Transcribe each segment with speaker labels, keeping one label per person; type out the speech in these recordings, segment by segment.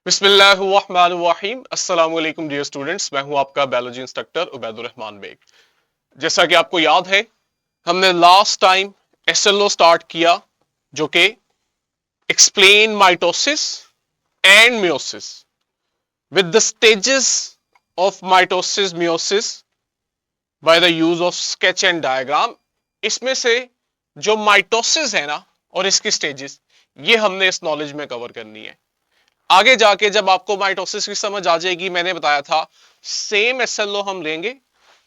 Speaker 1: बिस्मिल्लाहिर्रहमानिर्रहीम। अस्सलाम वालेकुम डियर स्टूडेंट्स, मैं हूं आपका बायोलॉजी इंस्ट्रक्टर उबैदुर रहमान बेग। जैसा कि आपको याद है, हमने लास्ट टाइम एसएलओ स्टार्ट किया, जो कि explain mitosis and meiosis with the stages of mitosis meiosis by the use of sketch and diagram. इसमें से जो माइटोसिस है ना, और इसकी स्टेजेस, ये हमने इस नॉलेज में कवर करनी है। आगे जाके जब आपको माइटोसिस की समझ आ जाएगी, मैंने बताया था सेम एसएलओ हम लेंगे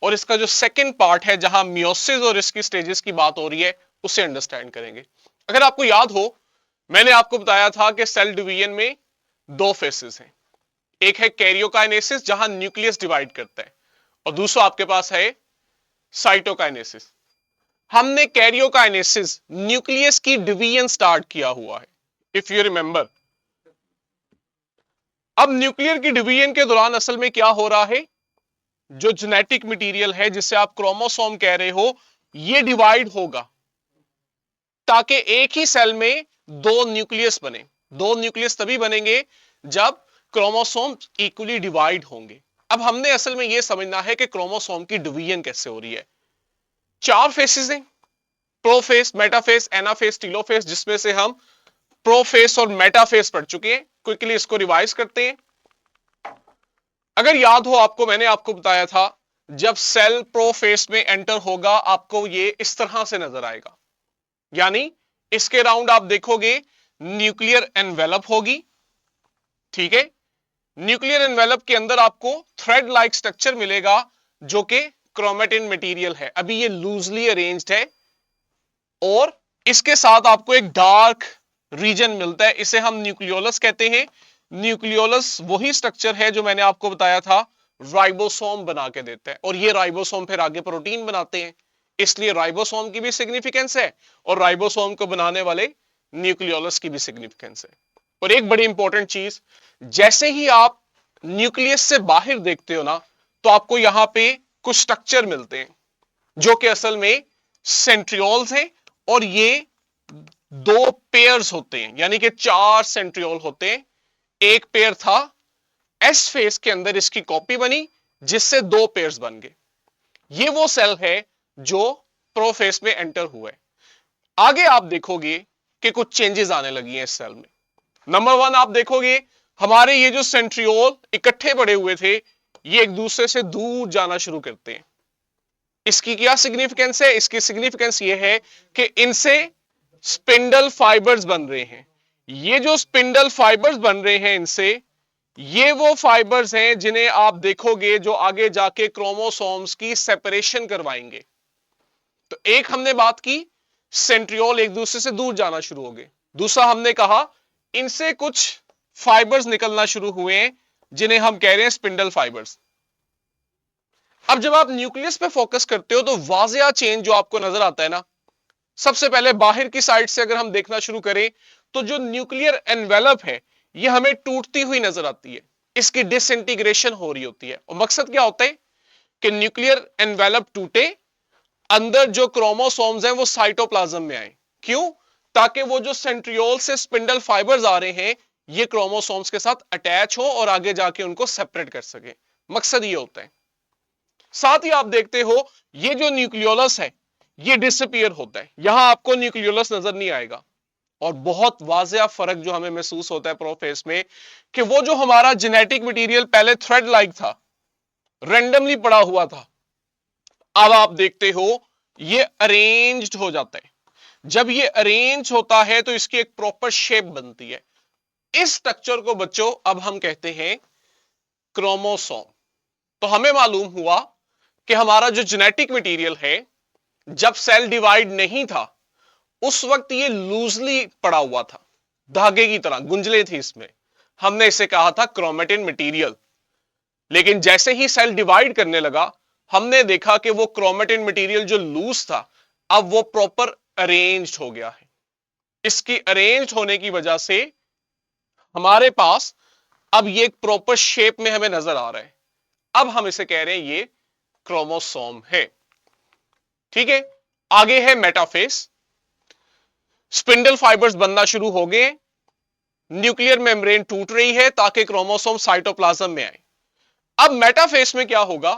Speaker 1: और इसका जो सेकंड पार्ट है जहां मियोसिस और इसकी स्टेजेस की बात हो रही है, उसे अंडरस्टैंड करेंगे। अगर आपको याद हो, मैंने आपको बताया था कि सेल डिवीजन में दो फेसेस हैं। एक है कैरियोकाइनेसिस जहां न्यूक्लियस डिवाइड करता है, और दूसरा आपके पास है साइटोकाइनेसिस। हमने कैरियोकाइनेसिस न्यूक्लियस की डिवीजन स्टार्ट किया हुआ है, इफ यू रिमेंबर। अब न्यूक्लियर की डिवीजन के दौरान असल में क्या हो रहा है, जो जेनेटिक मटेरियल है जिसे आप क्रोमोसोम कह रहे हो, ये डिवाइड होगा ताकि एक ही सेल में दो न्यूक्लियस बने। दो न्यूक्लियस तभी बनेंगे जब क्रोमोसोम इक्वली डिवाइड होंगे। अब हमने असल में यह समझना है कि क्रोमोसोम की डिवीजन कैसे हो रही है। चार फेसेस हैं, प्रोफेस, मेटाफेस, एनाफेस, टीलोफेस, जिसमें से हम प्रोफेस और मेटाफेस पढ़ चुके हैं। क्विकली इसको रिवाइज करते हैं। अगर याद हो आपको, मैंने आपको बताया था जब सेल प्रोफेस में एंटर होगा, आपको ये इस तरह से नजर आएगा। यानी इसके राउंड आप देखोगे न्यूक्लियर एनवेलप होगी, ठीक है। न्यूक्लियर एनवेलप के अंदर आपको थ्रेड लाइक स्ट्रक्चर मिलेगा जो कि क्रोमेटिन मटेरियल है। अभी ये लूजली अरेंज्ड है, और इसके साथ आपको एक डार्क रीजन मिलता है, इसे हम न्यूक्लियोलस कहते हैं। न्यूक्लियोलस वही स्ट्रक्चर है जो मैंने आपको बताया था राइबोसोम बना के देता है, और ये राइबोसोम फिर आगे प्रोटीन बनाते हैं। इसलिए राइबोसोम की भी सिग्निफिकेंस है और राइबोसोम को बनाने वाले न्यूक्लियोलस की भी सिग्निफिकेंस है। और एक बड़ी इंपॉर्टेंट चीज, जैसे ही आप न्यूक्लियस से बाहर देखते हो ना, तो आपको यहां पे कुछ स्ट्रक्चर मिलते हैं जो कि असल में सेंट्रियोल्स हैं, और ये दो पेयर्स होते हैं, यानी कि चार सेंट्रियोल होते हैं। एक पेयर था, एस फेस के अंदर इसकी कॉपी बनी जिससे दो पेयर्स बन गए। ये वो सेल है जो प्रोफेस में एंटर हुआ है। आगे आप देखोगे कि कुछ चेंजेस आने लगी हैं इस सेल में। नंबर वन, आप देखोगे हमारे ये जो सेंट्रियोल इकट्ठे पड़े हुए थे, ये एक दूसरे से दूर जाना शुरू करते हैं। इसकी क्या सिग्निफिकेंस है? इसकी सिग्निफिकेंस ये है कि इनसे स्पिंडल फाइबर्स बन रहे हैं। ये जो स्पिंडल फाइबर्स बन रहे हैं इनसे, ये वो फाइबर्स हैं जिन्हें आप देखोगे जो आगे जाके क्रोमोसोम्स की सेपरेशन करवाएंगे। तो एक हमने बात की, सेंट्रियोल एक दूसरे से दूर जाना शुरू हो गए। दूसरा हमने कहा इनसे कुछ फाइबर्स निकलना शुरू हुए हैं जिन्हें हम कह रहे हैं स्पिंडल फाइबर्स। अब जब आप न्यूक्लियस पे फोकस करते हो तो वाजिया चेंज जो आपको नजर आता है ना, सबसे पहले बाहर की साइड से अगर हम देखना शुरू करें तो जो न्यूक्लियर एनवेलप है, ये हमें टूटती हुई नजर आती है। इसकी डिसइंटीग्रेशन हो रही होती है, और मकसद क्या होता है कि न्यूक्लियर एनवेलप टूटे, अंदर जो क्रोमोसोम्स हैं वो साइटोप्लाज्म में आए। क्यों? ताकि वो जो सेंट्रियोल से स्पिंडल फाइबर्स आ रहे हैं, ये क्रोमोसोम्स के साथ अटैच हो और आगे जाके उनको सेपरेट कर सके। मकसद ये होता है। साथ ही आप देखते हो ये जो न्यूक्लियोलस है, ये डिसअपीयर होता है। यहां आपको न्यूक्लियोलस नजर नहीं आएगा। और बहुत वाजिया फर्क जो हमें महसूस होता है प्रोफेस में, कि वो जो हमारा जेनेटिक मटेरियल पहले थ्रेड लाइक था, रेंडमली पड़ा हुआ था, अब आप देखते हो ये अरेंज्ड हो जाता है। जब ये अरेंज होता है तो इसकी एक प्रॉपर शेप बनती है। इस स्ट्रक्चर को बच्चों अब हम कहते हैं क्रोमोसोम। तो हमें मालूम हुआ कि हमारा जो जेनेटिक मटेरियल है, जब सेल डिवाइड नहीं था उस वक्त ये लूजली पड़ा हुआ था, धागे की तरह गुंजले थी इसमें। हमने इसे कहा था क्रोमेटिन मटेरियल। लेकिन जैसे ही सेल डिवाइड करने लगा, हमने देखा कि वो क्रोमेटिन मटेरियल जो लूज था, अब वो प्रॉपर अरेंज्ड हो गया है। इसकी अरेंज्ड होने की वजह से हमारे पास अब ये एक प्रॉपर शेप में हमें नजर आ रहा है। अब हम इसे कह रहे हैं ये क्रोमोसोम है, ठीक है। आगे है मेटाफेस। स्पिंडल फाइबर्स बनना शुरू हो गए, न्यूक्लियर मेम्ब्रेन टूट रही है ताकि क्रोमोसोम साइटोप्लाज्म में आए। अब मेटाफेज में क्या होगा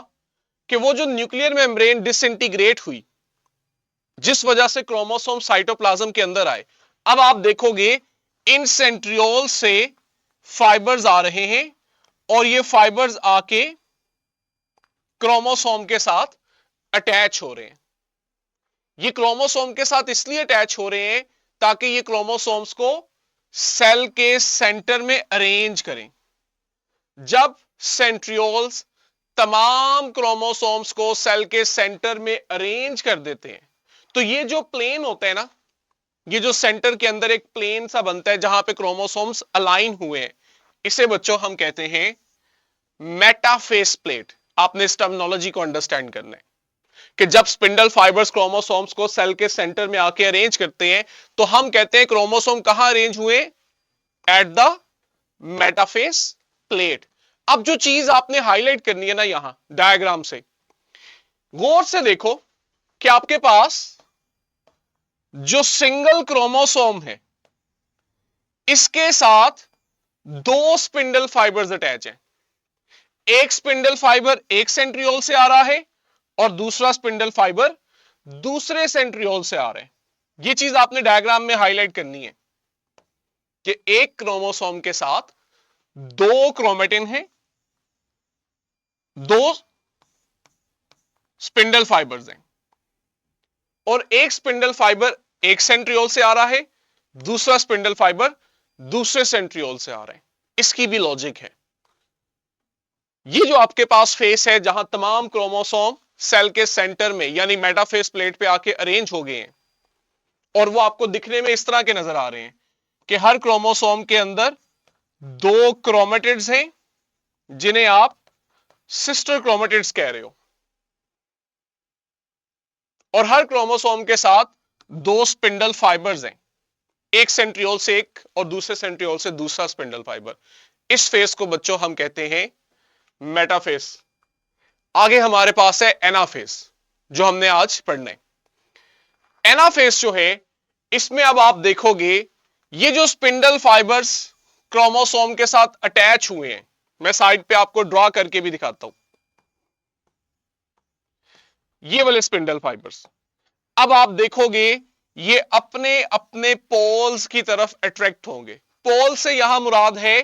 Speaker 1: कि वो जो न्यूक्लियर मेम्ब्रेन डिसइंटीग्रेट हुई, जिस वजह से क्रोमोसोम साइटोप्लाज्म के अंदर आए, अब आप देखोगे इन सेंट्रियोल से फाइबर्स आ रहे हैं और ये फाइबर्स आके क्रोमोसोम के साथ अटैच हो रहे हैं। ये क्रोमोसोम के साथ इसलिए अटैच हो रहे हैं ताकि ये क्रोमोसोम्स को सेल के सेंटर में अरेंज करें। जब सेंट्रियोल्स तमाम क्रोमोसोम्स को सेल के सेंटर में अरेंज कर देते हैं, तो ये जो प्लेन होता है ना, ये जो सेंटर के अंदर एक प्लेन सा बनता है जहां पे क्रोमोसोम्स अलाइन हुए हैं, इसे बच्चों हम कहते हैं मेटाफेस प्लेट। आपने इस टर्मिनोलॉजी को अंडरस्टैंड करना है कि जब स्पिंडल फाइबर्स क्रोमोसोम्स को सेल के सेंटर में आके अरेंज करते हैं, तो हम कहते हैं क्रोमोसोम कहां अरेंज हुए? At the metaphase plate. अब जो चीज आपने हाईलाइट करनी है ना यहां डायग्राम से, गौर से देखो कि आपके पास जो सिंगल क्रोमोसोम है, इसके साथ दो स्पिंडल फाइबर्स अटैच हैं। एक स्पिंडल फाइबर एक सेंट्रियोल से आ रहा है और दूसरा स्पिंडल फाइबर दूसरे सेंट्रियोल से आ रहे हैं। यह चीज आपने डायग्राम में हाईलाइट करनी है कि एक क्रोमोसोम के साथ दो क्रोमेटिन हैं, दो स्पिंडल फाइबर्स हैं और एक स्पिंडल फाइबर एक सेंट्रियोल से आ रहा है, दूसरा स्पिंडल फाइबर दूसरे सेंट्रियोल से आ रहे हैं। इसकी भी लॉजिक है। ये जो आपके पास फेस है जहां तमाम क्रोमोसोम सेल के सेंटर में यानी मेटाफेस प्लेट पे आके अरेंज हो गए हैं और वो आपको दिखने में इस तरह के नजर आ रहे हैं कि हर क्रोमोसोम के अंदर दो क्रोमेटिड्स हैं जिन्हें आप सिस्टर क्रोमेटिड्स कह रहे हो, और हर क्रोमोसोम के साथ दो स्पिंडल फाइबर्स हैं, एक सेंट्रियोल से एक और दूसरे सेंट्रियोल से दूसरा स्पिंडल फाइबर। इस फेस को बच्चों हम कहते हैं मेटाफेस। आगे हमारे पास है एनाफेस, जो हमने आज पढ़ना है। एनाफेस जो है, इसमें अब आप देखोगे ये जो स्पिंडल फाइबर्स क्रोमोसोम के साथ अटैच हुए हैं, मैं साइड पे आपको ड्रॉ करके भी दिखाता हूं, ये वाले स्पिंडल फाइबर्स, अब आप देखोगे ये अपने अपने पोल्स की तरफ अट्रैक्ट होंगे। पोल से यहां मुराद है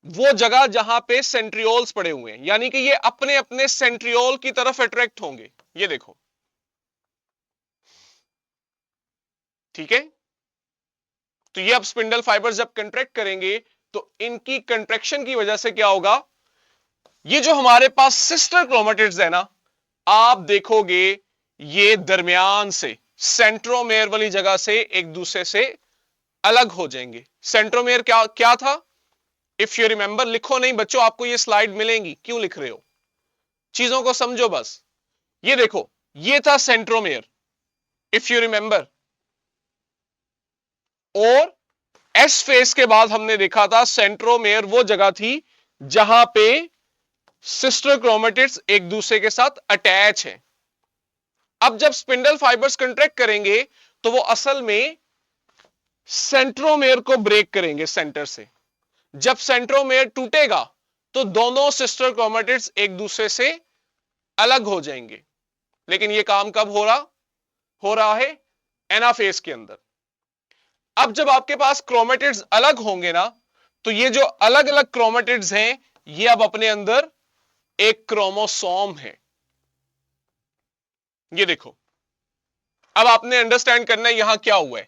Speaker 1: वो जगह जहां पे सेंट्रियोल्स पड़े हुए हैं, यानी कि ये अपने अपने सेंट्रियोल की तरफ अट्रैक्ट होंगे। ये देखो, ठीक है। तो ये अब स्पिंडल फाइबर्स जब कंट्रैक्ट करेंगे तो इनकी कंट्रैक्शन की वजह से क्या होगा, ये जो हमारे पास सिस्टर क्रोमेटिड्स है ना, आप देखोगे ये दरमियान से सेंट्रोमेयर वाली जगह से एक दूसरे से अलग हो जाएंगे। सेंट्रोमेयर क्या क्या था? इफ यू रिमेंबर, लिखो नहीं बच्चों, आपको ये स्लाइड मिलेंगी, क्यों लिख रहे हो, चीजों को समझो बस। ये देखो, ये था सेंट्रोमेयर, इफ यू रिमेंबर, और एस फेस के बाद हमने देखा था सेंट्रोमेयर वो जगह थी जहां पे सिस्टर क्रोमेटिड्स एक दूसरे के साथ अटैच है। अब जब स्पिंडल फाइबर्स कंट्रैक्ट करेंगे तो वो असल में सेंट्रोमेयर को ब्रेक करेंगे सेंटर से। जब सेंट्रोमेयर टूटेगा तो दोनों सिस्टर क्रोमेटिड्स एक दूसरे से अलग हो जाएंगे। लेकिन यह काम कब हो रहा है? एनाफेज के अंदर। अब जब आपके पास क्रोमेटिड्स अलग होंगे ना, तो ये जो अलग अलग क्रोमेटिड्स हैं, ये अब अपने अंदर एक क्रोमोसोम है। ये देखो, अब आपने अंडरस्टैंड करना है यहां क्या हुआ है।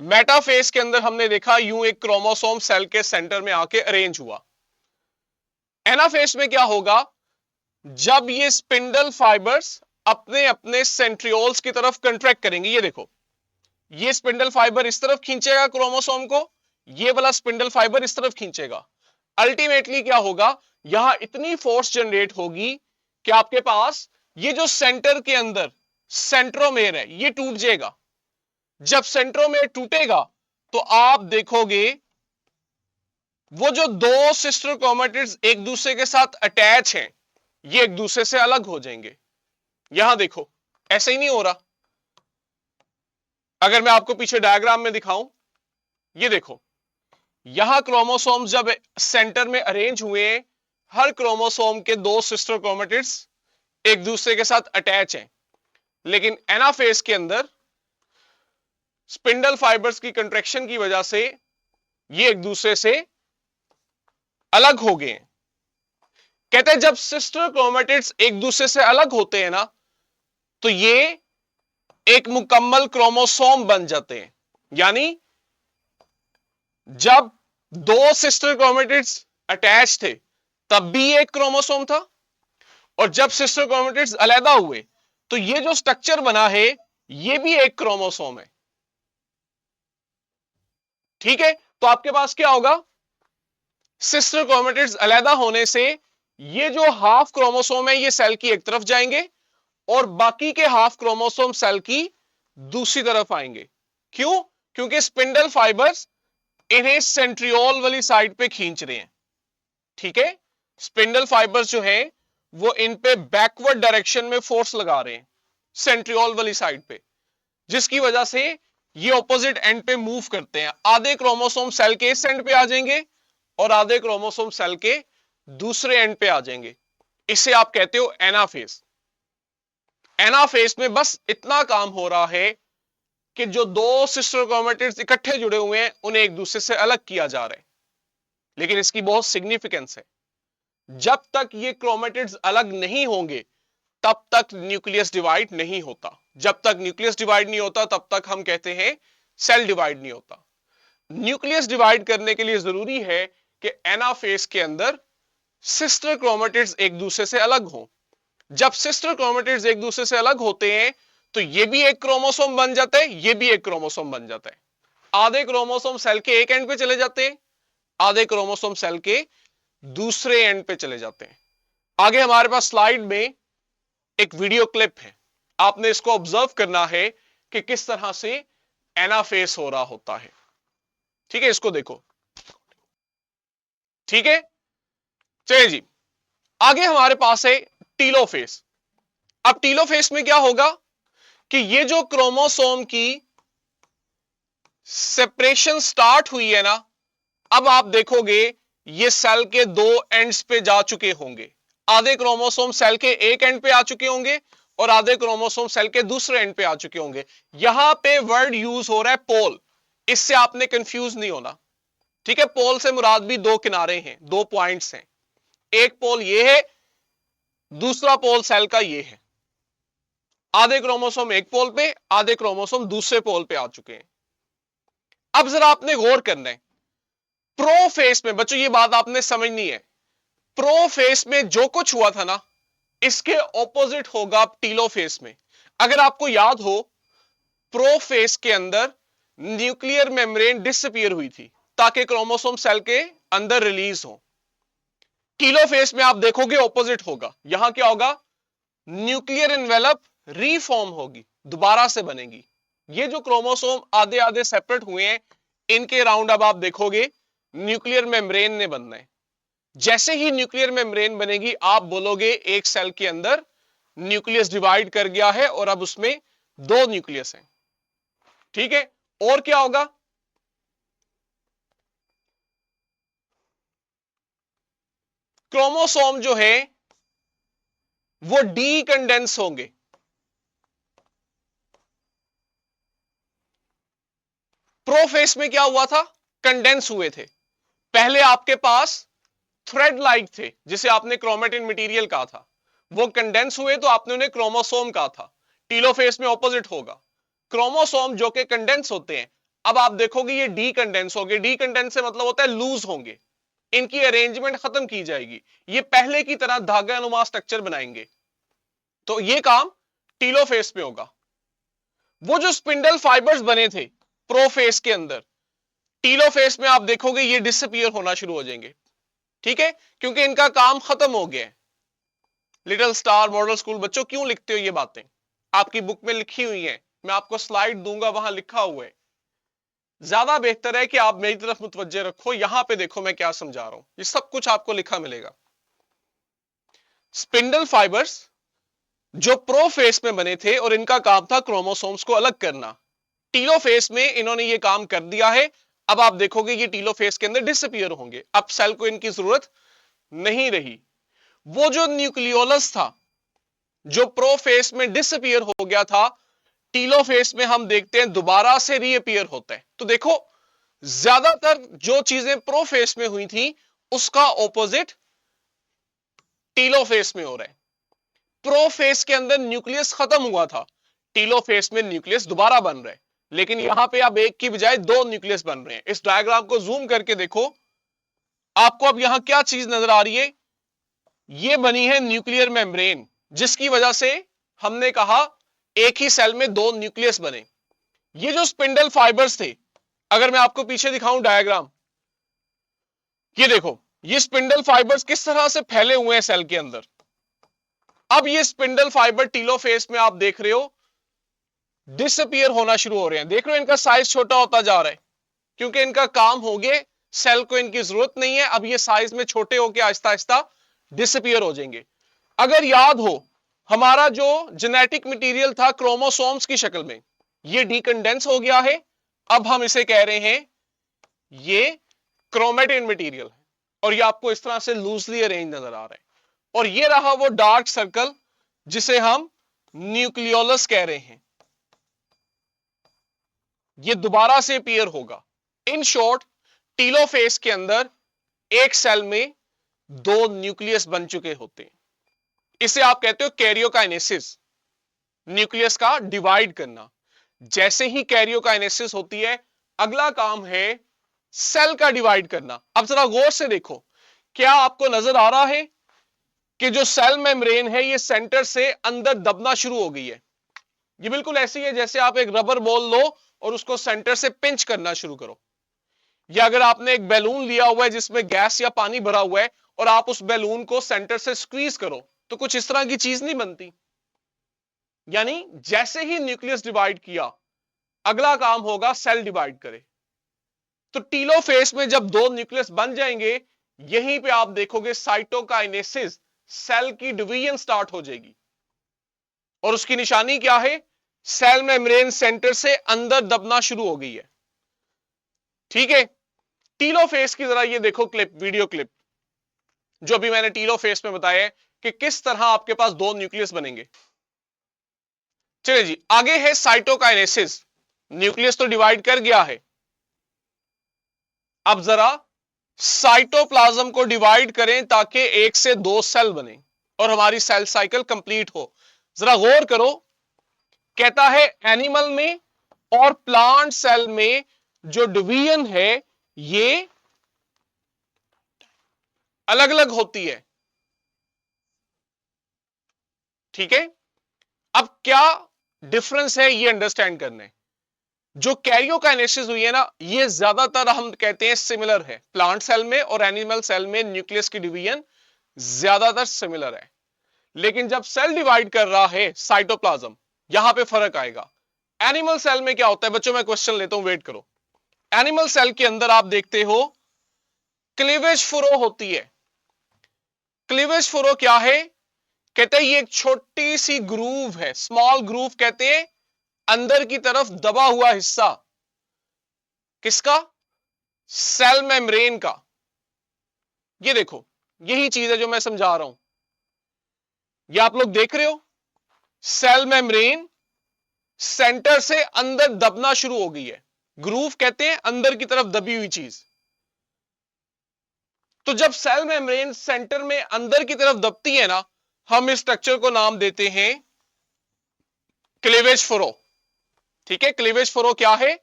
Speaker 1: मेटाफेज के अंदर हमने देखा यूं एक क्रोमोसोम सेल के सेंटर में आके अरेंज हुआ। एनाफेज में क्या होगा, जब ये स्पिंडल फाइबर्स अपने अपने सेंट्रियोल्स की तरफ कंट्रैक्ट करेंगे, ये देखो, ये स्पिंडल फाइबर इस तरफ खींचेगा क्रोमोसोम को, ये वाला स्पिंडल फाइबर इस तरफ खींचेगा। अल्टीमेटली क्या होगा, यहां इतनी फोर्स जनरेट होगी कि आपके पास ये जो सेंटर के अंदर सेंट्रोमेयर है, ये टूट जाएगा। जब सेंट्रोमेयर टूटेगा तो आप देखोगे वो जो दो सिस्टर क्रोमेटिड्स एक दूसरे के साथ अटैच हैं, ये एक दूसरे से अलग हो जाएंगे। यहां देखो, ऐसे ही नहीं हो रहा। अगर मैं आपको पीछे डायग्राम में दिखाऊं, ये देखो, यहां क्रोमोसोम्स जब सेंटर में अरेंज हुए हैं, हर क्रोमोसोम के 2 सिस्टर क्रोमेटिड्स एक दूसरे के साथ अटैच हैं, लेकिन एनाफेज के अंदर स्पिंडल फाइबर्स की कंट्रैक्शन की वजह से ये एक दूसरे से अलग हो गए हैं। कहते हैं जब सिस्टर क्रोमेटिड्स एक दूसरे से अलग होते हैं ना, तो ये एक मुकम्मल क्रोमोसोम बन जाते हैं। यानी जब 2 सिस्टर क्रोमेटिड्स अटैच थे तब भी एक क्रोमोसोम था, और जब सिस्टर क्रोमेटिड्स अलग हुए तो ये जो स्ट्रक्चर बना है ये भी एक क्रोमोसोम है। ठीक है, तो आपके पास क्या होगा, सिस्टर क्रोमेटिड्स अलग होने से ये जो हाफ क्रोमोसोम है ये सेल की एक तरफ जाएंगे और बाकी के हाफ क्रोमोसोम सेल की दूसरी तरफ आएंगे। क्यों? क्योंकि स्पिंडल फाइबर्स इन्हें सेंट्रियोल वाली साइड पे खींच रहे हैं। ठीक है, स्पिंडल फाइबर्स जो है वो इन पे बैकवर्ड डायरेक्शन में फोर्स लगा रहे हैं सेंट्रियोल वाली साइड पे, जिसकी वजह से ये ऑपोजिट एंड पे मूव करते हैं। आधे क्रोमोसोम सेल के इस एंड पे आ जाएंगे और आधे क्रोमोसोम सेल के दूसरे एंड पे आ जाएंगे। इसे आप कहते हो एनाफेज। एनाफेज में बस इतना काम हो रहा है कि जो 2 सिस्टर क्रोमेटिड्स इकट्ठे जुड़े हुए हैं उन्हें एक दूसरे से अलग किया जा रहा है। लेकिन इसकी बहुत सिग्निफिकेंस है, जब तक ये क्रोमेटिड्स अलग नहीं होंगे तब तक न्यूक्लियस डिवाइड नहीं होता। जब तक न्यूक्लियस डिवाइड नहीं होता तब तक हम कहते हैं सेल डिवाइड नहीं होता। न्यूक्लियस डिवाइड करने के लिए जरूरी है कि एनाफेज के अंदर सिस्टर क्रोमेटिड्स एक दूसरे से अलग हों। जब सिस्टर क्रोमेटिड्स एक दूसरे से अलग होते हैं तो ये भी एक क्रोमोसोम बन जाता है, ये भी एक क्रोमोसोम बन जाता है। आधे क्रोमोसोम सेल के एक एंड पे चले जाते हैं, आधे क्रोमोसोम सेल के दूसरे एंड पे चले जाते हैं। आगे हमारे पास स्लाइड में एक वीडियो क्लिप है, आपने इसको ऑब्जर्व करना है कि किस तरह से एनाफेज हो रहा होता है। ठीक है, इसको देखो। ठीक है, चलिए जी, आगे हमारे पास है टीलोफेज। अब टीलोफेज में क्या होगा कि ये जो क्रोमोसोम की सेपरेशन स्टार्ट हुई है ना, अब आप देखोगे ये सेल के 2 एंड्स पे जा चुके होंगे। आधे क्रोमोसोम सेल के एक एंड पे आ चुके होंगे और आधे क्रोमोसोम सेल के दूसरे एंड पे आ चुके होंगे। यहां पे वर्ड यूज हो रहा है पोल, इससे आपने कंफ्यूज नहीं होना। ठीक है, पोल से मुराद भी 2 किनारे हैं, 2 पॉइंट्स हैं। एक पोल ये है, दूसरा पोल सेल का ये है। आधे क्रोमोसोम एक पोल पे, आधे क्रोमोसोम दूसरे पोल पे आ चुके हैं। अब जरा आपने गौर करना है, प्रोफेज में बच्चों ये बात आपने समझनी है, प्रोफेज में जो कुछ हुआ था ना इसके ऑपोजिट होगा टीलोफेज में। अगर आपको याद हो, प्रोफेज के अंदर न्यूक्लियर मेम्ब्रेन डिसअपीयर हुई थी ताकि क्रोमोसोम सेल के अंदर रिलीज हो। टीलोफेज में आप देखोगे ऑपोजिट होगा। यहां क्या होगा, न्यूक्लियर एनवेलप रीफॉर्म होगी, दोबारा से बनेगी। ये जो क्रोमोसोम आधे आधे सेपरेट हुए हैं इनके राउंड अब आप देखोगे न्यूक्लियर मेम्ब्रेन ने बनना है। जैसे ही न्यूक्लियर मेम्ब्रेन बनेगी आप बोलोगे एक सेल के अंदर न्यूक्लियस डिवाइड कर गया है और अब उसमें 2 न्यूक्लियस हैं। ठीक है, और क्या होगा, क्रोमोसोम जो है वो डीकंडेंस होंगे। प्रोफेज में क्या हुआ था, कंडेंस हुए थे। पहले आपके पास थ्रेड लाइक थे जिसे आपने क्रोमेटिन मटेरियल कहा था, वो कंडेंस हुए तो आपने उन्हें क्रोमोसोम कहा था। टीलोफेज में ऑपोजिट होगा, क्रोमोसोम जो कि कंडेंस होते हैं अब आप देखोगे ये डीकंडेंस होंगे। डीकंडेंस से मतलब होता है लूज होंगे, इनकी अरेंजमेंट खत्म की जाएगी, ये पहले की तरह धागा अनुमा स्ट्रक्चर बनाएंगे। तो ये काम टीलोफेज में होगा। वो जो स्पिंडल फाइबर्स बने थे प्रोफेज के अंदर, टीलोफेज में आप देखोगे ये डिसअपीयर होना शुरू हो जाएंगे। ठीक है, क्योंकि इनका काम खत्म हो गया है। लिटिल स्टार मॉडल स्कूल बच्चों क्यों लिखते हो ये बातें, आपकी बुक में लिखी हुई हैं, मैं आपको स्लाइड दूंगा वहां लिखा हुआ है। ज्यादा बेहतर है कि आप मेरी तरफ मुतवज्जे रखो, यहां पे देखो मैं क्या समझा रहा हूं, ये सब कुछ आपको लिखा मिलेगा। स्पिंडल फाइबर्स जो प्रोफेज में बने थे और इनका काम था क्रोमोसोम्स को अलग करना, टीलोफेज में इन्होंने ये काम कर दिया है। अब आप देखोगे ये टीलोफेज के अंदर डिसअपीयर होंगे, अब सेल को इनकी जरूरत नहीं रही। वो जो न्यूक्लियोलस था जो प्रोफेज में डिसअपीयर हो गया था, टीलोफेज में हम देखते हैं दोबारा से रीअपीयर होता है। तो देखो ज्यादातर जो चीजें प्रोफेज में हुई थी उसका ऑपोजिट टीलोफेज में हो रहा है। प्रोफेज के अंदर न्यूक्लियस खत्म हुआ था, टीलोफेज में न्यूक्लियस दोबारा बन रहा है, लेकिन यहां पे अब एक की बजाय दो न्यूक्लियस बन रहे हैं। इस डायग्राम को जूम करके देखो, आपको अब यहां क्या चीज नजर आ रही है, ये बनी है न्यूक्लियर मेम्ब्रेन, जिसकी वजह से हमने कहा एक ही सेल में दो न्यूक्लियस बने। ये जो स्पिंडल फाइबर्स थे, अगर मैं आपको पीछे दिखाऊं डायग्राम, ये देखो ये स्पिंडल फाइबर्स किस तरह से फैले हुए हैं सेल के अंदर। अब ये स्पिंडल फाइबर टीलोफेज में आप देख रहे हो डिसअपीयर होना शुरू हो रहे हैं। देख रहे हो इनका साइज छोटा होता जा रहा है, क्योंकि इनका काम हो गया, सेल को इनकी जरूरत नहीं है, अब ये साइज में छोटे होकर आहिस्ता आहिस्ता डिसअपीयर हो जाएंगे। अगर याद हो हमारा जो जेनेटिक मटेरियल था क्रोमोसोम्स की शक्ल में, ये डीकंडेंस हो गया है, अब हम इसे कह रहे हैं ये क्रोमेटिन मटेरियल है, और ये आपको इस तरह से लूजली अरेंज नजर आ रहा है। और ये रहा वो डार्क सर्कल जिसे हम न्यूक्लियोलस कह रहे हैं, ये दोबारा से अपीयर होगा। इन शॉर्ट टीलोफेज के अंदर एक सेल में दो न्यूक्लियस बन चुके होते हैं, इसे आप कहते हो कैरियोकाइनेसिस, न्यूक्लियस का डिवाइड करना। जैसे ही कैरियोकाइनेसिस होती है, अगला काम है सेल का डिवाइड करना। अब जरा गौर से देखो, क्या आपको नजर आ रहा है कि जो सेल मेम्ब्रेन है ये सेंटर से अंदर दबना शुरू हो गई है। ये बिल्कुल ऐसी है जैसे आप एक रबर बॉल लो और उसको सेंटर से पिंच करना शुरू करो, या अगर आपने एक बैलून लिया हुआ है जिसमें गैस या पानी भरा हुआ है और आप उस बैलून को सेंटर से स्क्वीज करो, तो कुछ इस तरह की चीज नहीं बनती। यानी जैसे ही न्यूक्लियस डिवाइड किया, अगला काम होगा सेल डिवाइड करे। तो टीलोफेज में जब दो न्यूक्लियस बन जाएंगे, यहीं पे आप देखोगे साइटोकाइनेसिस, सेल की डिवीजन स्टार्ट हो जाएगी। और उसकी निशानी क्या है, सेल मेम्ब्रेन सेंटर से अंदर दबना शुरू हो गई है। ठीक है, टीलोफेज की जरा ये देखो क्लिप, वीडियो क्लिप जो अभी मैंने टीलोफेज में बताया है कि किस तरह आपके पास दो न्यूक्लियस बनेंगे। चलिए जी, आगे है साइटोकाइनेसिस। न्यूक्लियस तो डिवाइड कर गया है, अब जरा साइटोप्लाज्म को डिवाइड करें ताकि एक से दो सेल बने और हमारी सेल साइकिल कंप्लीट हो। जरा गौर करो, कहता है एनिमल में और प्लांट सेल में जो डिवीजन है ये अलग अलग होती है। ठीक है, अब क्या डिफरेंस है ये अंडरस्टैंड करने। जो कैरियोकाइनेसिस हुई है ना, ये ज्यादातर हम कहते हैं सिमिलर है। प्लांट सेल में और एनिमल सेल में न्यूक्लियस की डिवीजन ज्यादातर सिमिलर है, लेकिन जब सेल डिवाइड कर रहा है साइटोप्लाज्म, यहां पे फर्क आएगा। एनिमल सेल में क्या होता है बच्चों, मैं क्वेश्चन लेता हूं, वेट करो। एनिमल सेल के अंदर आप देखते हो क्लीवेज फुरो होती है। क्लीवेज फुरो क्या है, कहते हैं ये एक छोटी सी ग्रूव है, स्मॉल ग्रूव कहते हैं, अंदर की तरफ दबा हुआ हिस्सा किसका, सेल मेम्ब्रेन का। ये देखो यही चीज है जो मैं समझा रहा हूं, ये आप लोग देख रहे हो, सेल मेम्ब्रेन सेंटर से अंदर दबना शुरू हो गई है। ग्रूव कहते हैं अंदर की तरफ दबी हुई चीज। तो जब सेल मेम्ब्रेन सेंटर में अंदर की तरफ दबती है ना, हम इस स्ट्रक्चर को नाम देते हैं क्लीवेज फुरो। ठीक है, क्लीवेज फुरो क्या है,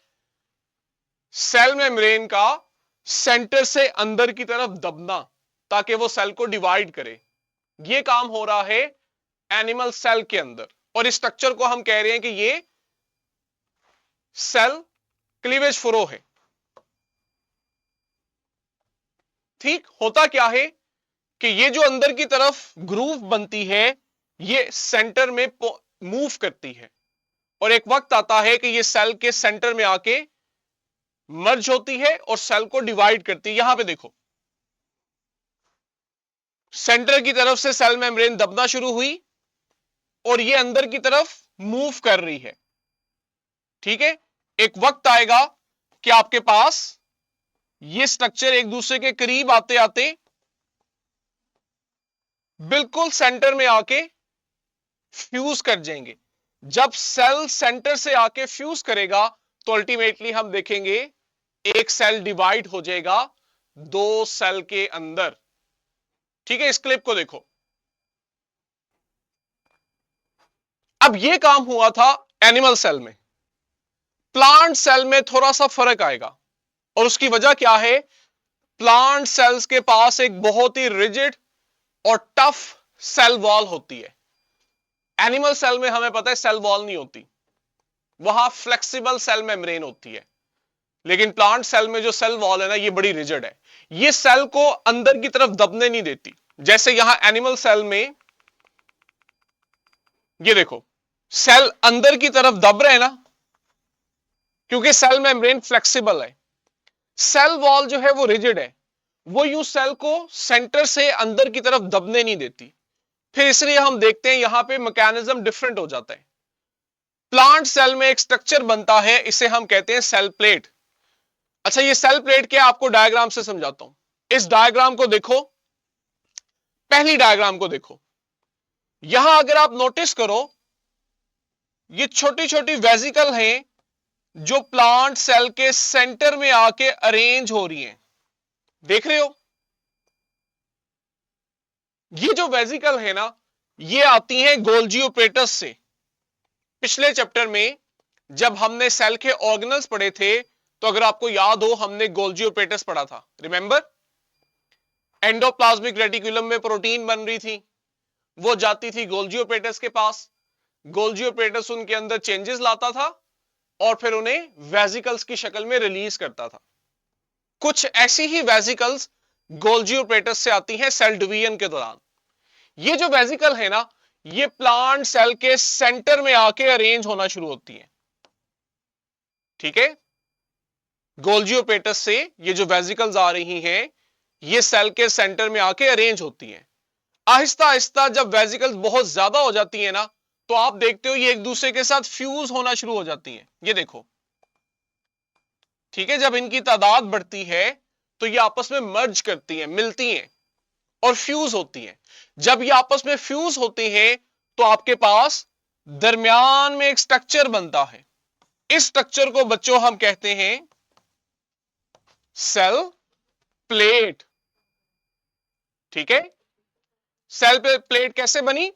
Speaker 1: सेल मेम्ब्रेन का सेंटर से अंदर की तरफ दबना ताकि वो सेल को डिवाइड करे। ये काम हो रहा है एनिमल सेल के अंदर, और इस स्ट्रक्चर को हम कह रहे हैं कि ये सेल क्लीवेज फुरो है। ठीक, होता क्या है कि ये जो अंदर की तरफ ग्रूव बनती है, ये सेंटर में मूव करती है, और एक वक्त आता है कि ये सेल के सेंटर में आके मर्ज होती है और सेल को डिवाइड करती है। यहां पे देखो, सेंटर की तरफ से सेल मेम्ब्रेन दबना शुरू हुई और ये अंदर की तरफ मूव कर रही है। ठीक है, एक वक्त आएगा कि आपके पास ये स्ट्रक्चर एक दूसरे के करीब आते आते बिल्कुल सेंटर में आके फ्यूज कर जाएंगे। जब सेल सेंटर से आके फ्यूज करेगा तो अल्टीमेटली हम देखेंगे एक सेल डिवाइड हो जाएगा दो सेल के अंदर। ठीक है, इस क्लिप को देखो। अब यह काम हुआ था एनिमल सेल में। प्लांट सेल में थोड़ा सा फर्क आएगा और उसकी वजह क्या है? प्लांट सेल्स के पास एक बहुत ही रिजिड और टफ सेल वॉल होती है। एनिमल सेल में हमें पता है सेल वॉल नहीं होती, वहां फ्लेक्सिबल सेल मेम्ब्रेन होती है। लेकिन प्लांट सेल में जो सेल वॉल है ना, ये बड़ी रिजिड है। ये सेल को अंदर की तरफ दबने नहीं देती। जैसे यहां एनिमल सेल में ये देखो, सेल अंदर की तरफ दब रहे हैं ना, क्योंकि सेल मेम्ब्रेन फ्लेक्सिबल है। सेल वॉल जो है वो रिजिड है, वो यूं सेल को सेंटर से अंदर की तरफ दबने नहीं देती। फिर इसलिए हम देखते हैं यहां पे मैकेनिज्म डिफरेंट हो जाता है। प्लांट सेल में एक स्ट्रक्चर बनता है, इसे हम कहते हैं सेल प्लेट। अच्छा, ये सेल प्लेट क्या, आपको डायग्राम से समझाता हूं। इस डायग्राम को देखो, पहली डायग्राम को देखो। यहां अगर आप नोटिस करो, ये छोटी छोटी वेसिकल हैं जो प्लांट सेल के सेंटर में आके अरेंज हो रही हैं। देख रहे हो? ये जो वेसिकल है ना, ये आती हैं गोल्जी ऑपरेटस से। पिछले चैप्टर में जब हमने सेल के ऑर्गेनल्स पढ़े थे, तो अगर आपको याद हो, हमने गोल्जी ऑपरेटस पढ़ा था। रिमेंबर, एंडोप्लाज्मिक रेटिकुलम में प्रोटीन बन रही थी, वो जाती थी गोल्जी ऑपरेटस के पास। गोल्जी ऑपरेटस उनके अंदर चेंजेस लाता था और फिर उन्हें वेसिकल्स की शक्ल में रिलीज करता था। कुछ ऐसी ही वेसिकल्स गोल्जी ऑपरेटस से आती हैं सेल डिवीजन के दौरान। ये जो वेसिकल है ना, ये प्लांट सेल के सेंटर में आके अरेंज होना शुरू होती है। ठीक है, गोल्जी ऑपरेटस से ये जो वेसिकल्स आ रही हैं, ये सेल के सेंटर में आके अरेंज होती हैं। आहिस्ता आहिस्ता जब वेसिकल्स बहुत ज्यादा हो जाती है ना, तो आप देखते हो ये एक दूसरे के साथ फ्यूज होना शुरू हो जाती हैं। ये देखो, ठीक है, जब इनकी तादाद बढ़ती है तो ये आपस में मर्ज करती हैं, मिलती हैं और फ्यूज होती हैं। जब ये आपस में फ्यूज होती हैं तो आपके पास दरमियान में एक स्ट्रक्चर बनता है। इस स्ट्रक्चर को बच्चों हम कहते हैं सेल प्लेट। ठीक है, सेल प्लेट कैसे बनी?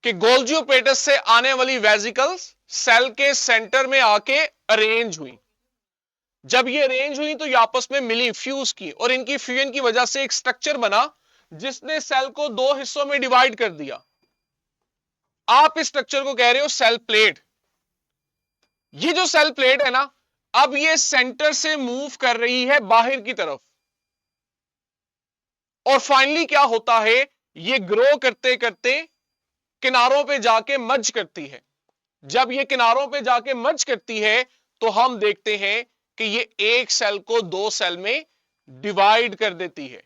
Speaker 1: कि गोल्जी ऑपरेटस से आने वाली वेसिकल्स सेल के सेंटर में आके अरेंज हुई। जब ये अरेंज हुई तो ये आपस में मिली, फ्यूज की, और इनकी फ्यूजन की वजह से एक स्ट्रक्चर बना जिसने सेल को दो हिस्सों में डिवाइड कर दिया। आप इस स्ट्रक्चर को कह रहे हो सेल प्लेट। ये जो सेल प्लेट है ना, अब ये सेंटर से मूव कर रही है बाहर की तरफ, और फाइनली क्या होता है, ये ग्रो करते करते किनारों पे जाके मर्ज करती है। जब ये किनारों पे जाके मर्ज करती है तो हम देखते हैं कि ये एक सेल को दो सेल में डिवाइड कर देती है।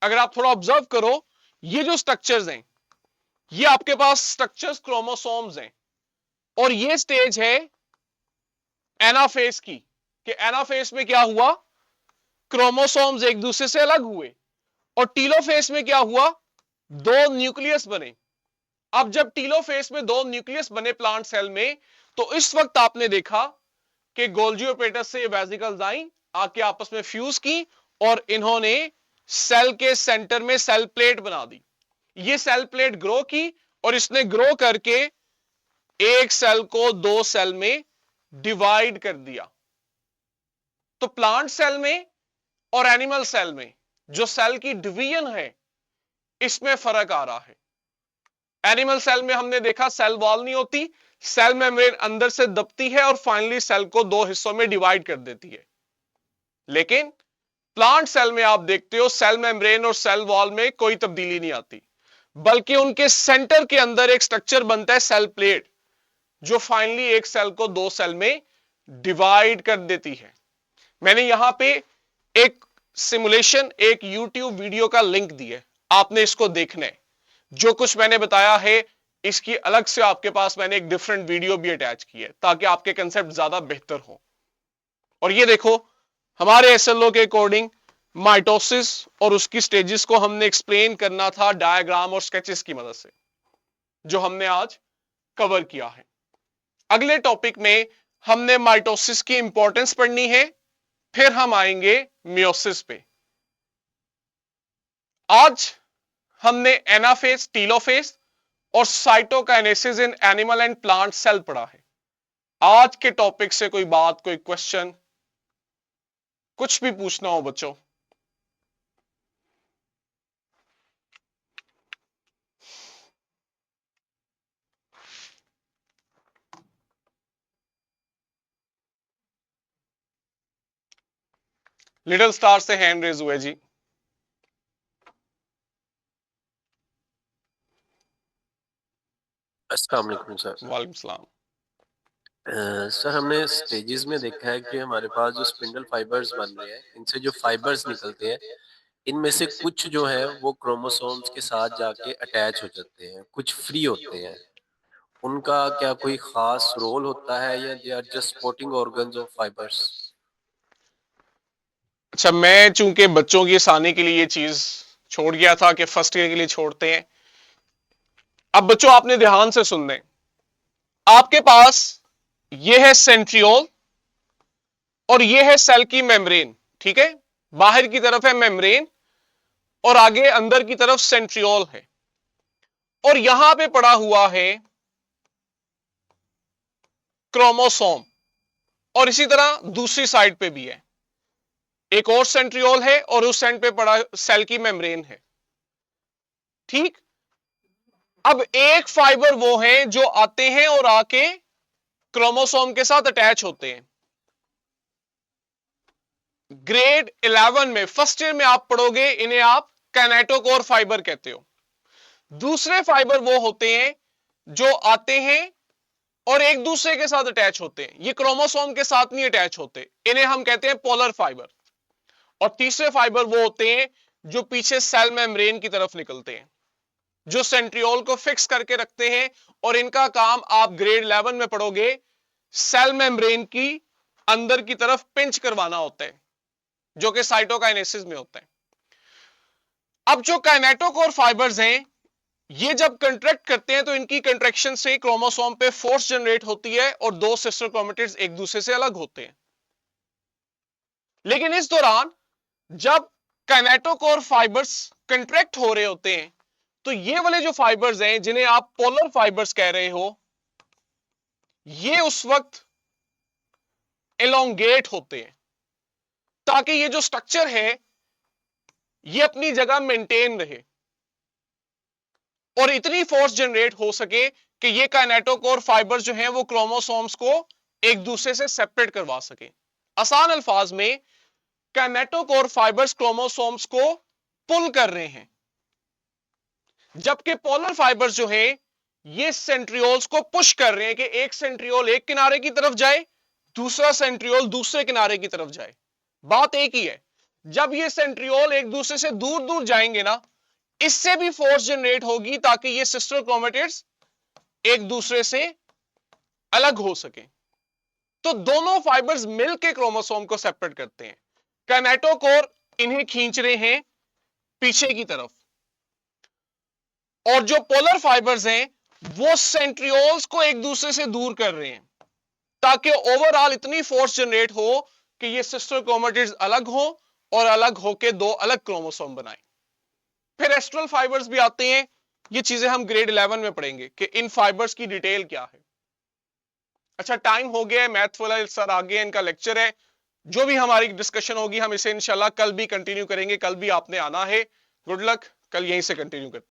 Speaker 1: अगर आप थोड़ा ऑब्जर्व करो, ये जो स्ट्रक्चर्स हैं, ये आपके पास स्ट्रक्चर्स क्रोमोसोम्स हैं, और ये स्टेज है एनाफेज की। कि एनाफेज में क्या हुआ, क्रोमोसोम्स एक दूसरे से अलग हुए, और टीलोफेज में क्या हुआ, दो न्यूक्लियस बने। अब जब टीलोफेज में दो न्यूक्लियस बने प्लांट सेल में, तो इस वक्त आपने देखा कि गोल्जी ऑपरेटस से ये वेसिकल्स आई, आके आपस में फ्यूज की, और इन्होंने सेल के सेंटर में सेल प्लेट बना दी। ये सेल प्लेट ग्रो की, और इसने ग्रो करके एक सेल को दो सेल में डिवाइड कर दिया। तो प्लांट सेल में और एनिमल सेल में जो सेल की डिवीजन है, इसमें फर्क आ रहा है। एनिमल सेल में हमने देखा सेल वॉल नहीं होती, सेल मेम्ब्रेन अंदर से दबती है और फाइनली सेल को दो हिस्सों में डिवाइड कर देती है। लेकिन प्लांट सेल में आप देखते हो सेल मेम्ब्रेन और सेल वॉल में कोई तब्दीली नहीं आती, बल्कि उनके सेंटर के अंदर एक स्ट्रक्चर बनता है सेल प्लेट, जो फाइनली एक सेल को दो सेल में डिवाइड कर देती है। मैंने यहां पे एक सिमुलेशन, एक यूट्यूब वीडियो का लिंक दिया है, आपने इसको देखना है। जो कुछ मैंने बताया है, इसकी अलग से आपके पास मैंने एक डिफरेंट वीडियो भी अटैच की है, ताकि आपके कंसेप्ट ज्यादा बेहतर हो। और ये देखो हमारे एसएलओ के अकॉर्डिंग माइटोसिस और उसकी स्टेजेस को हमने एक्सप्लेन करना था डायग्राम और स्केचेस की मदद से, जो हमने आज कवर किया है। अगले टॉपिक में हमने माइटोसिस की इंपॉर्टेंस पढ़नी है, फिर हम आएंगे मियोसिस पे। आज हमने एनाफेज, टीलोफेज और cytokinesis in animal and plant cell पढ़ा है। आज के टॉपिक से कोई बात, कोई क्वेश्चन, कुछ भी पूछना हो बच्चों? लिटिल स्टार से हैंड रेज हुए जी।
Speaker 2: अस्सलाम वालेकुम सर।
Speaker 1: वालेकुम सलाम।
Speaker 2: सर हमने स्टेजेस में देखा है कि हमारे पास जो स्पिंडल फाइबर्स बन रहे हैं, इनसे जो फाइबर्स निकलते हैं, इनमें से कुछ जो है वो क्रोमोसोम्स के साथ जाके अटैच हो जाते हैं, कुछ फ्री होते हैं। उनका क्या कोई खास रोल होता है या they are just supporting organs of fibres?
Speaker 1: अच्छा, मैं चूंकि बच्चों की आसानी के लिए ये चीज छोड़ गया था कि फर्स्ट ईयर के लिए छोड़ते हैं। अब बच्चों आपने ध्यान से सुन लें, आपके पास ये है सेंट्रियोल और ये है सेल की मेम्ब्रेन, ठीक है? बाहर की तरफ है मेम्ब्रेन और आगे अंदर की तरफ सेंट्रियोल है, और यहां पे पड़ा हुआ है क्रोमोसोम, और इसी तरह दूसरी साइड पे भी है, एक और सेंट्रियोल है और उस साइड पे पड़ा सेल की मेम्ब्रेन है, ठीक? अब एक फाइबर वो हैं जो आते हैं और आके क्रोमोसोम के साथ अटैच होते हैं। ग्रेड 11 में, फर्स्ट ईयर में आप पढ़ोगे, इन्हें आप कैनेटोकोर फाइबर कहते हो। दूसरे फाइबर वो होते हैं जो आते हैं और एक दूसरे के साथ अटैच होते हैं, ये क्रोमोसोम के साथ नहीं अटैच होते, इन्हें हम कहते हैं पोलर फाइबर। और तीसरे फाइबर वो होते हैं जो पीछे सेल मेम्ब्रेन की तरफ निकलते हैं, जो सेंट्रियोल को फिक्स करके रखते हैं, और इनका काम आप ग्रेड 11 में पढ़ोगे, सेल मेम्ब्रेन की अंदर की तरफ पिंच करवाना होता है, जो कि साइटोकाइनेसिस में होता है। अब जो काइनेटोकोर फाइबर्स हैं, ये जब कंट्रैक्ट करते हैं तो इनकी कंट्रैक्शन से क्रोमोसोम पे फोर्स जनरेट होती है और दो सिस्टर क्रोमेटिड्स एक दूसरे से अलग होते हैं। लेकिन इस दौरान जब काइनेटोकोर फाइबर्स कंट्रैक्ट हो रहे होते हैं, तो ये वाले जो फाइबर्स हैं जिन्हें आप पोलर फाइबर्स कह रहे हो, ये उस वक्त एलोंगेट होते हैं, ताकि ये जो स्ट्रक्चर है ये अपनी जगह मेंटेन रहे और इतनी फोर्स जनरेट हो सके कि ये काइनेटोकोर फाइबर्स जो हैं वो क्रोमोसोम्स को एक दूसरे से सेपरेट करवा सके। आसान अल्फाज में, काइनेटोकोर फाइबर्स क्रोमोसोम्स को पुल कर रहे हैं, जबकि पोलर फाइबर्स जो हैं ये सेंट्रियोल्स को पुश कर रहे हैं कि एक सेंट्रियोल एक किनारे की तरफ जाए, दूसरा सेंट्रियोल दूसरे किनारे की तरफ जाए। बात एक ही है, जब ये सेंट्रियोल एक दूसरे से दूर दूर जाएंगे ना, इससे भी फोर्स जनरेट होगी ताकि ये सिस्टर क्रोमेटिड्स एक दूसरे से अलग हो सके। तो दोनों फाइबर्स मिलकर क्रोमोसोम को सेपरेट करते हैं। काइनेटोकोर इन्हें खींच रहे हैं पीछे की तरफ, और जो पोलर फाइबर्स हैं वो सेंट्रियोल्स को एक दूसरे से दूर कर रहे हैं, ताकि ओवरऑल इतनी फोर्स जनरेट हो कि ये सिस्टर क्रोमेटिड्स अलग हो और अलग होके दो अलग क्रोमोसोम बनाए। फिर एस्ट्रल फाइबर्स भी आते हैं, ये चीजें हम ग्रेड 11 में पढ़ेंगे कि इन फाइबर्स की डिटेल क्या है। अच्छा, टाइम हो गया है, मैथ वाला सर आगे इनका लेक्चर है, जो भी हमारी डिस्कशन होगी हम इसे इंशाल्लाह कल भी कंटिन्यू करेंगे। कल भी आपने आना है। गुड लक, कल यहीं से कंटिन्यू करते हैं।